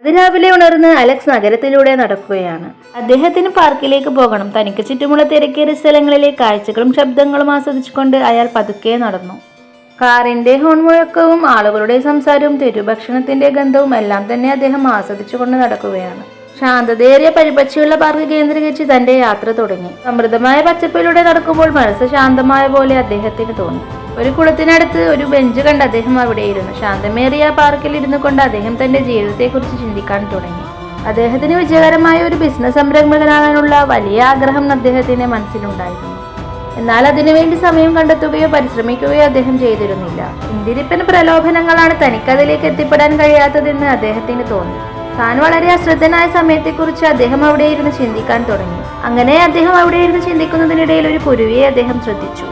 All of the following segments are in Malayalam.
അതിരാവിലെ ഉണർന്ന് അലക്സ് നഗരത്തിലൂടെ നടക്കുകയാണ്. അദ്ദേഹത്തിന് പാർക്കിലേക്ക് പോകണം. തനിക്ക് ചുറ്റുമുള്ള തിരക്കേറിയ സ്ഥലങ്ങളിലെ കാഴ്ചകളും ശബ്ദങ്ങളും ആസ്വദിച്ചുകൊണ്ട് അയാൾ പതുക്കെ നടന്നു. കാറിന്റെ ഹോൺ മുഴക്കവും ആളുകളുടെ സംസാരവും തെരുഭക്ഷണത്തിന്റെ ഗന്ധവും എല്ലാം തന്നെ അദ്ദേഹം ആസ്വദിച്ചുകൊണ്ട് നടക്കുകയാണ്. ശാന്തതയേറിയ പരിപക്ഷിയുള്ള പാർക്ക് കേന്ദ്രീകരിച്ച് തന്റെ യാത്ര തുടങ്ങി. സമൃദ്ധമായ പച്ചപ്പിലൂടെ നടക്കുമ്പോൾ മനസ്സ് ശാന്തമായ പോലെ അദ്ദേഹത്തിന് തോന്നി. ഒരു കുളത്തിനടുത്ത് ഒരു ബെഞ്ച് കണ്ട് അദ്ദേഹം അവിടെയിരുന്നു. ശാന്തമേറിയ പാർക്കിൽ ഇരുന്നു കൊണ്ട് അദ്ദേഹം തന്റെ ജീവിതത്തെക്കുറിച്ച് ചിന്തിക്കാൻ തുടങ്ങി. അദ്ദേഹത്തിന് വിജയകരമായ ഒരു ബിസിനസ് സംരംഭകനാകാനുള്ള വലിയ ആഗ്രഹം അദ്ദേഹത്തിന്റെ മനസ്സിലുണ്ടായിരുന്നു. എന്നാൽ അതിനുവേണ്ടി സമയം കണ്ടെത്തുകയോ പരിശ്രമിക്കുകയോ അദ്ദേഹം ചെയ്തിരുന്നില്ല. പിന്തിരിപ്പൻ പ്രലോഭനങ്ങളാണ് തനിക്കതിലേക്ക് എത്തിപ്പെടാൻ കഴിയാത്തതെന്ന് അദ്ദേഹത്തിന് തോന്നി. താൻ വളരെ അശ്രദ്ധനായ സമയത്തെക്കുറിച്ച് അദ്ദേഹം അവിടെ ഇരുന്ന് ചിന്തിക്കാൻ തുടങ്ങി. അങ്ങനെ അദ്ദേഹം അവിടെ ഇരുന്ന് ചിന്തിക്കുന്നതിനിടയിൽ ഒരു കുരുവിയെ അദ്ദേഹം ശ്രദ്ധിച്ചു.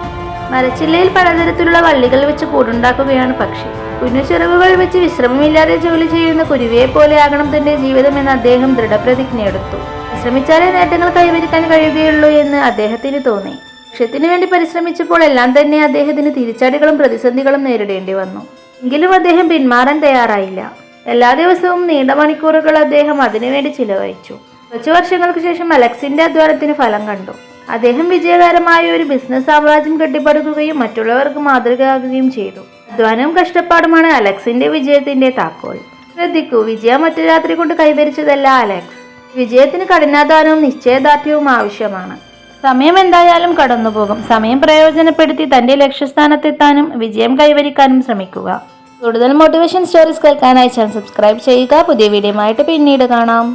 മരച്ചില്ലയിൽ പലതരത്തിലുള്ള വള്ളികൾ വെച്ച് കൂടുണ്ടാക്കുകയാണ് പക്ഷി. കുഞ്ഞു ചെറുവുകൾ വെച്ച് വിശ്രമമില്ലാതെ ജോലി ചെയ്യുന്ന കുരുവിയെ പോലെ ആകണം തന്റെ ജീവിതം എന്ന് അദ്ദേഹം ദൃഢപ്രതിജ്ഞയെടുത്തു. പരിശ്രമിച്ചാലേ നേട്ടങ്ങൾ കൈവരിക്കാൻ കഴിയുകയുള്ളൂ എന്ന് അദ്ദേഹത്തിന് തോന്നി. ലക്ഷ്യത്തിനു വേണ്ടി പരിശ്രമിച്ചപ്പോൾ എല്ലാം തന്നെ അദ്ദേഹത്തിന് തിരിച്ചടികളും പ്രതിസന്ധികളും നേരിടേണ്ടി വന്നു. എങ്കിലും അദ്ദേഹം പിന്മാറാൻ തയ്യാറായില്ല. എല്ലാ ദിവസവും നീണ്ട മണിക്കൂറുകൾ അദ്ദേഹം അതിനുവേണ്ടി ചിലവഴിച്ചു. കുറച്ചു വർഷങ്ങൾക്ക് ശേഷം അലക്സിന്റെ അധ്വാനത്തിന് ഫലം കണ്ടു. അദ്ദേഹം വിജയകരമായ ഒരു ബിസിനസ് സാമ്രാജ്യം കെട്ടിപ്പടുക്കുകയും മറ്റുള്ളവർക്ക് മാതൃകയാകുകയും ചെയ്തു. അധ്വാനവും കഷ്ടപ്പാടുമാണ് അലക്സിന്റെ വിജയത്തിന്റെ താക്കോൽ. ശ്രദ്ധിക്കൂ, വിജയം ഒറ്റ രാത്രി കൊണ്ട് കൈവരിച്ചതല്ല അലക്സ്. വിജയത്തിന് കഠിനാധ്വാനവും നിശ്ചയദാർഢ്യവും ആവശ്യമാണ്. സമയം എന്തായാലും കടന്നുപോകും. സമയം പ്രയോജനപ്പെടുത്തി തന്റെ ലക്ഷ്യസ്ഥാനത്തെത്താനും വിജയം കൈവരിക്കാനും ശ്രമിക്കുക. കൂടുതൽ മോട്ടിവേഷൻ സ്റ്റോറീസ് കേൾക്കാനായി ചാനൽ സബ്സ്ക്രൈബ് ചെയ്യുക. പുതിയ വീഡിയോയുമായിട്ട് പിന്നീട് കാണാം.